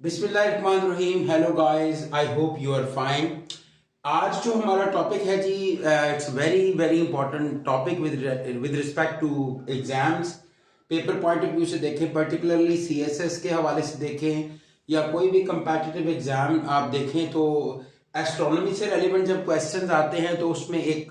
बिस्मिल्लाहिर्रहमानिर्रहीम। Hello guys, I hope you are fine. आज जो हमारा टॉपिक है जी, it's very very important topic with respect to exams. Paper point of view से देखें, पर्टिकुलरली सीएसएस के हवाले से देखें या कोई भी कंपेटिटिव एग्जाम आप देखें तो एस्ट्रोनॉमी से रेलिवेंट जब क्वेश्चंस आते हैं तो उसमें एक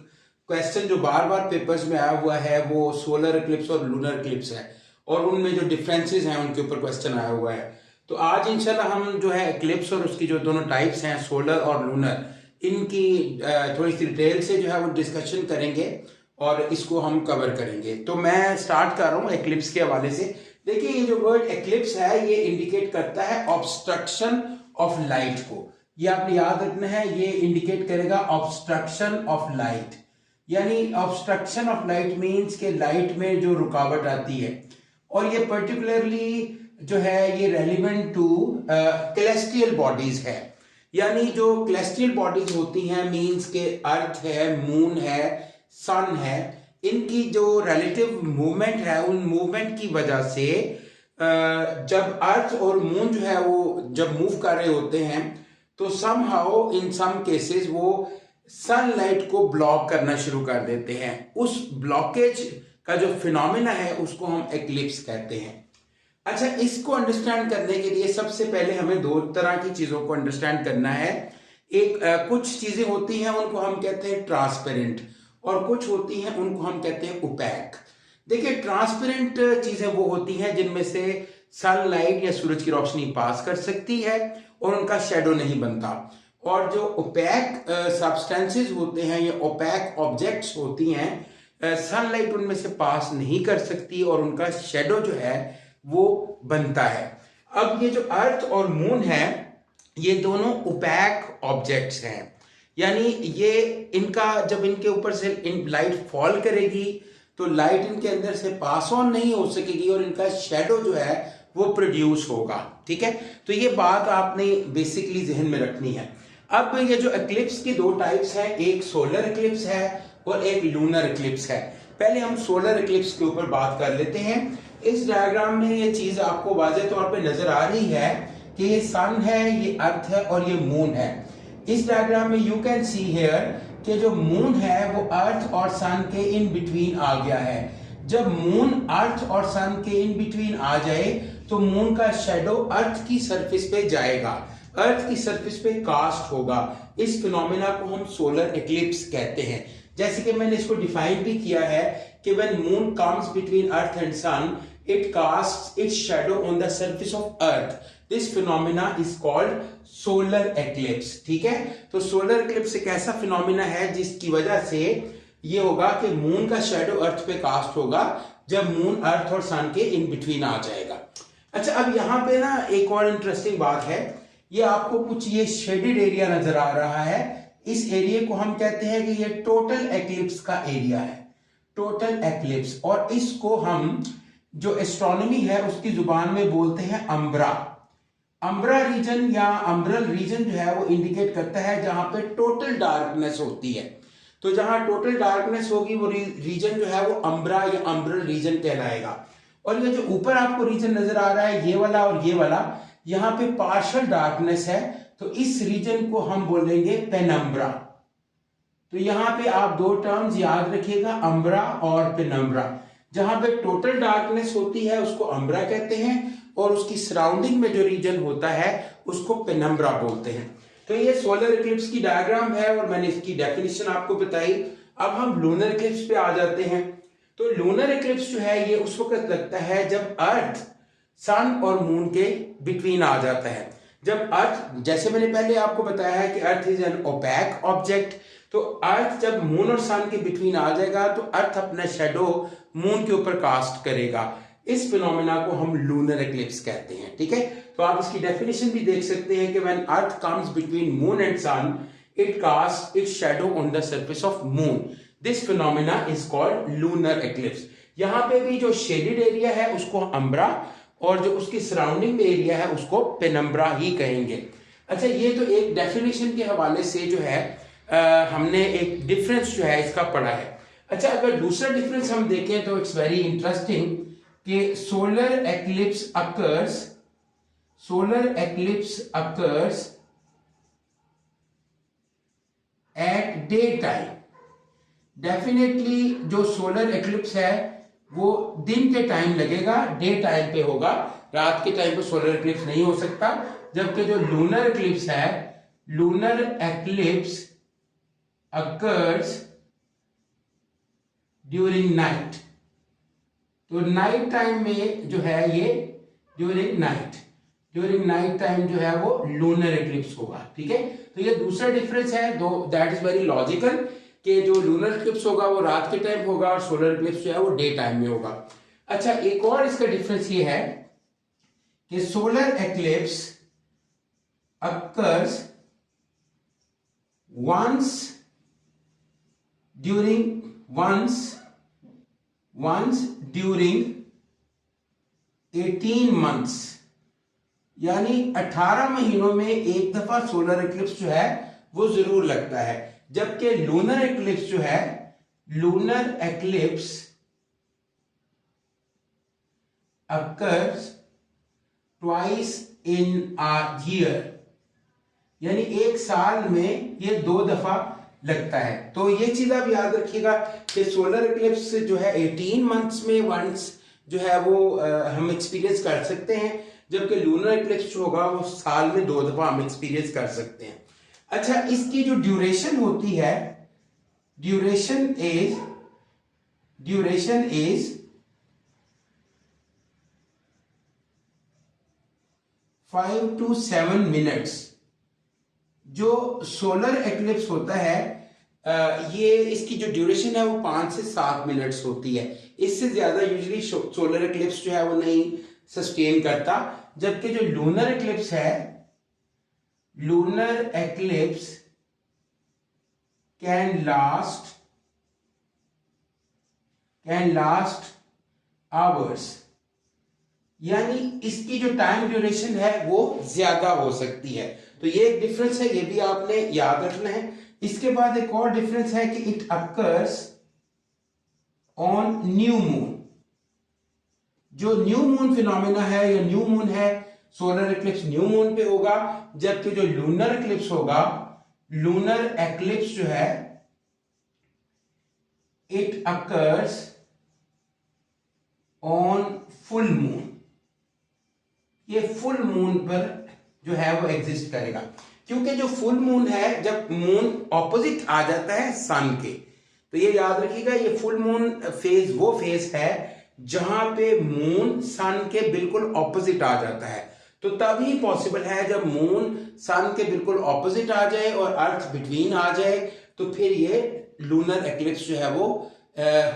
क्वेश्चन जो बार बार पेपर्स में आया हुआ है वो सोलर इक्लिप्स और लूनर इक्लिप्स है, और उनमें जो डिफरेंसेस हैं उनके ऊपर क्वेश्चन आया हुआ है। तो आज इंशाल्लाह हम जो है इक्लिप्स और उसकी जो दोनों टाइप्स हैं सोलर और लूनर, इनकी थोड़ी सी डिटेल से जो है वो डिस्कशन करेंगे और इसको हम कवर करेंगे। तो मैं स्टार्ट कर रहा हूँ इक्लिप्स के हवाले से। देखिए, ये जो वर्ड इक्लिप्स है ये इंडिकेट करता है ऑब्स्ट्रक्शन ऑफ लाइट को। ये आपने याद रखना है, ये इंडिकेट करेगा ऑब्स्ट्रक्शन ऑफ लाइट। यानी ऑब्स्ट्रक्शन ऑफ लाइट मीन्स के लाइट में जो रुकावट आती है, और ये पर्टिकुलरली जो है ये रेलिवेंट टू कैलेस्ट्रियल बॉडीज है। यानी जो कैलेस्ट्रियल बॉडीज होती हैं मींस के अर्थ है, मून है, सन है, इनकी जो रिलेटिव मूवमेंट है उन मूवमेंट की वजह से जब अर्थ और मून जो है वो जब मूव कर रहे होते हैं तो समहाउ इन सम केसेस वो सनलाइट को ब्लॉक करना शुरू कर देते हैं। उस ब्लॉकेज का जो फिनोमेना है उसको हम एक्लिप्स कहते हैं। अच्छा, इसको अंडरस्टैंड करने के लिए सबसे पहले हमें दो तरह की चीजों को अंडरस्टैंड करना है। एक कुछ चीजें होती हैं उनको हम कहते हैं ट्रांसपेरेंट, और कुछ होती हैं उनको हम कहते हैं ओपैक। देखिए, ट्रांसपेरेंट चीजें वो होती हैं जिनमें से सनलाइट या सूरज की रोशनी पास कर सकती है और उनका शेडो नहीं बनता, और जो ओपैक सब्सटेंसेस होते हैं या ओपैक ऑब्जेक्ट्स होती हैं सनलाइट उनमें से पास नहीं कर सकती और उनका शेडो जो है वो बनता है। अब ये जो अर्थ और मून है ये दोनों ओपैक ऑब्जेक्ट्स हैं। यानी ये इनका जब इनके ऊपर से इन लाइट फॉल करेगी तो लाइट इनके अंदर से पास ऑन नहीं हो सकेगी और इनका शेडो जो है वो प्रोड्यूस होगा। ठीक है, तो ये बात आपने बेसिकली जहन में रखनी है। अब ये जो इक्लिप्स की दो टाइप्स हैं, एक सोलर इक्लिप्स है और एक लूनर इक्लिप्स है। पहले हम सोलर इक्लिप्स के ऊपर बात कर लेते हैं। इस डायग्राम में ये चीज आपको वाज़ेह तौर पे नजर आ रही है कि ये सन है, ये अर्थ है और ये मून है। इस डायग्राम में यू कैन सी हियर कि जो मून है वो अर्थ और सन के इन बिटवीन आ गया है। जब मून अर्थ और सन के इन बिटवीन आ जाए तो मून का शेडो अर्थ की सरफेस पे जाएगा, अर्थ की सरफेस पे कास्ट होगा। इस फिनोमेना को हम सोलर इक्लिप्स कहते हैं। जैसे कि मैंने इसको डिफाइन भी किया है कि when moon comes between earth and sun it casts its shadow on the surface of earth. This phenomena is called solar eclipse. ठीक है, तो सोलर इक्लिप्स एक ऐसा फिनोमेना है जिसकी वजह से ये होगा कि मून का शेडो अर्थ पे कास्ट होगा जब मून अर्थ और सन के इन बिटवीन आ जाएगा। अच्छा, अब यहाँ पे ना एक और इंटरेस्टिंग बात है, ये आपको कुछ ये शेडेड एरिया नजर आ रहा है। इस एरिया को हम कहते हैं कि ये टोटल एक्लिप्स का एरिया है, टोटल एक्लिप्स। और इसको हम जो एस्ट्रोनॉमी है उसकी जुबान में बोलते हैं अम्ब्रा। अम्ब्रा रीजन या अम्ब्रल रीजन जो है वो इंडिकेट करता है जहां पे टोटल डार्कनेस होती है। तो जहां टोटल डार्कनेस होगी वो रीजन जो है वो अम्ब्रा या अम्ब्रल रीजन कहलाएगा। और ये जो ऊपर आपको रीजन नजर आ रहा है, ये वाला और ये वाला, यहाँ पे पार्शियल डार्कनेस है, तो इस रीजन को हम बोलेंगे पेनम्ब्रा। तो यहाँ पे आप दो टर्म्स याद रखिएगा, अम्ब्रा और पेनम्ब्रा। जहां पे टोटल डार्कनेस होती है उसको अम्ब्रा कहते हैं और उसकी सराउंडिंग में जो रीजन होता है उसको पेनम्ब्रा बोलते हैं। तो ये सोलर इक्लिप्स की डायग्राम है और मैंने इसकी डेफिनेशन आपको बताई। अब हम लूनर इक्लिप्स पे आ जाते हैं। तो लूनर इक्लिप्स जो है ये उस वक्त लगता है जब अर्थ सन और मून के बिटवीन आ जाता है। जब अर्थ, जैसे मैंने पहले आपको बताया है कि earth is an opaque object, तो अर्थ जब मून और सन के बिटवीन आ जाएगा तो अर्थ अपना शेडो मून के ऊपर कास्ट करेगा। इस फिनोमेना को हम लूनर इक्लिप्स कहते हैं। ठीक है, तो आप इसकी डेफिनेशन भी देख सकते हैं कि when earth comes between moon and sun it cast its shadow on the surface of moon. This phenomena is called lunar eclipse. यहाँ पे भी जो शेडेड एरिया है उसको अम्ब्रा और जो उसकी सराउंडिंग में एरिया है उसको पेनम्ब्रा ही कहेंगे। अच्छा, ये तो एक डेफिनेशन के हवाले से जो है हमने एक डिफरेंस जो है इसका पढ़ा है। अच्छा, अगर दूसरा डिफरेंस हम देखें तो इट्स वेरी इंटरेस्टिंग कि solar eclipse occurs solar eclipse occurs at day time. Definitely जो सोलर एक्लिप्स है वो दिन के टाइम लगेगा, डे टाइम पे होगा, रात के टाइम पे सोलर एक्लिप्स नहीं हो सकता। जबकि जो लूनर एक्लिप्स है, lunar eclipse occurs during night. तो नाइट टाइम में जो है ये ड्यूरिंग नाइट टाइम जो है वो लूनर एक्लिप्स होगा। ठीक है, तो ये दूसरा डिफरेंस है, दो दैट इज वेरी लॉजिकल कि जो लूनर एक्लिप्स होगा वो रात के टाइम होगा और सोलर एक्लिप्स जो है वो डे टाइम में होगा। अच्छा, एक और इसका डिफरेंस ये है कि solar eclipse occurs once during 18 months, यानी 18 महीनों में एक दफा सोलर एक्लिप्स जो है वो जरूर लगता है। जबकि लूनर एक्लिप्स जो है, lunar eclipse occurs twice in a year, यानी एक साल में ये 2 दफा लगता है। तो ये चीज आप याद रखिएगा कि सोलर एक्लिप्स जो है 18 मंथ्स में वंस जो है वो हम एक्सपीरियंस कर सकते हैं, जबकि लूनर एक्लिप्स जो होगा वो साल में 2 दफा हम एक्सपीरियंस कर सकते हैं। अच्छा, इसकी जो ड्यूरेशन होती है, ड्यूरेशन इज 5 to 7 मिनट्स। जो सोलर एक्लिप्स होता है ये इसकी जो ड्यूरेशन है वो 5 से 7 मिनट्स होती है। इससे ज्यादा यूजुअली सोलर एक्लिप्स जो है वो नहीं सस्टेन करता। जबकि जो लूनर एक्लिप्स है, lunar eclipse can last hours, यानी इसकी जो टाइम ड्यूरेशन है वो ज्यादा हो सकती है। तो ये एक डिफरेंस है, ये भी आपने याद रखना है। इसके बाद एक और डिफरेंस है कि it occurs on new moon. जो न्यू मून फिनोमेना है या न्यू मून है, सोलर एक्लिप्स न्यू मून पे होगा। जबकि जो लूनर एक्लिप्स होगा, लूनर एक्लिप्स जो है it occurs on full moon. ये फुल मून पर जो है वो एग्जिस्ट करेगा, क्योंकि जो फुल मून है, जब मून ऑपोजिट आ जाता है सन के, तो ये याद रखिएगा, ये फुल मून फेज वो फेज है जहां पे मून सन के बिल्कुल ऑपोजिट आ जाता है। तो तभी पॉसिबल है जब मून सन के बिल्कुल ऑपोजिट आ जाए और अर्थ बिटवीन आ जाए, तो फिर ये लूनर एक्लिप्स जो है वो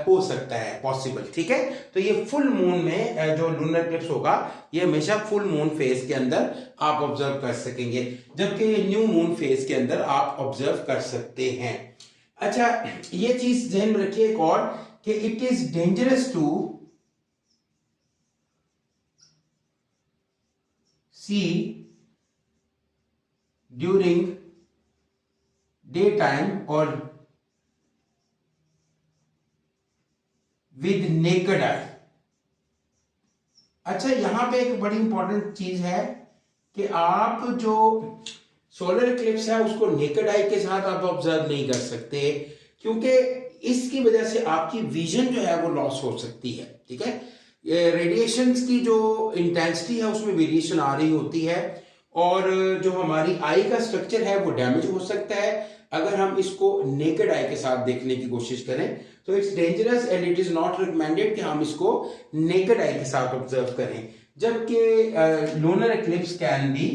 हो सकता है पॉसिबल। ठीक है, तो ये फुल मून में जो लूनर एक्लिप्स होगा ये हमेशा फुल मून फेज के अंदर आप ऑब्जर्व कर सकेंगे, जबकि ये न्यू मून फेज के अंदर आप ऑब्जर्व कर सकते हैं। अच्छा, ये चीज ध्यान में रखिए एक और कि it is dangerous to see during day time और विद नेकेड आई। अच्छा, यहां पे एक बड़ी इंपॉर्टेंट चीज है कि आप जो सोलर एक्लिप्स है उसको नेकेड आई के साथ आप ऑब्जर्व नहीं कर सकते, क्योंकि इसकी वजह से आपकी विजन जो है वो लॉस हो सकती है। ठीक है, रेडिएशन की जो इंटेंसिटी है उसमें वेरिएशन आ रही होती है और जो हमारी आई का स्ट्रक्चर है वो डैमेज हो सकता है अगर हम इसको नेकेड आई के साथ देखने की कोशिश करें। तो it's dangerous and it is not recommended कि हम इसको नेकेड आई के साथ ऑब्जर्व करें। जबकि lunar eclipse can be,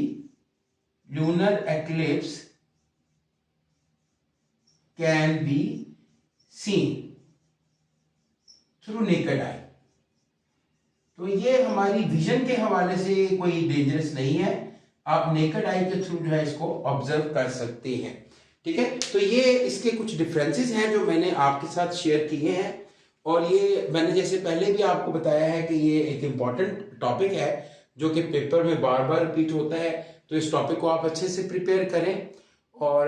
lunar eclipse can be seen through naked eye. तो ये हमारी विजन के हवाले से कोई डेंजरस नहीं है, आप नेकेड आई के थ्रू जो है इसको ऑब्जर्व कर सकते हैं। ठीक है, तो ये इसके कुछ डिफरेंसेस हैं जो मैंने आपके साथ शेयर किए हैं, और ये मैंने जैसे पहले भी आपको बताया है कि ये एक इम्पॉर्टेंट टॉपिक है जो कि पेपर में बार बार रिपीट होता है। तो इस टॉपिक को आप अच्छे से प्रिपेयर करें, और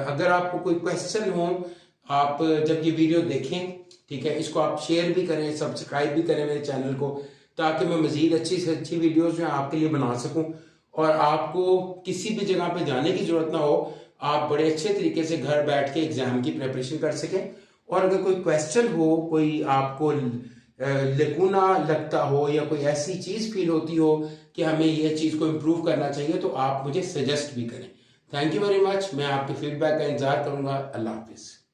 अगर आपको कोई क्वेश्चन हो आप जब ये वीडियो देखें, ठीक है, इसको आप शेयर भी करें, सब्सक्राइब भी करें मेरे चैनल को, ताकि मैं मज़ीद अच्छी से अच्छी वीडियोस जो है आपके लिए बना सकूं और आपको किसी भी जगह पे जाने की ज़रूरत ना हो, आप बड़े अच्छे तरीके से घर बैठ के एग्ज़ाम की प्रिपरेशन कर सकें। और अगर कोई क्वेश्चन हो, कोई आपको लकूना लगता हो या कोई ऐसी चीज़ फील होती हो कि हमें ये चीज़ को इम्प्रूव करना चाहिए, तो आप मुझे सजेस्ट भी करें। Thank you very much. मैं आपके फीडबैक का इंतज़ार करूँगा। अल्लाह हाफिज़।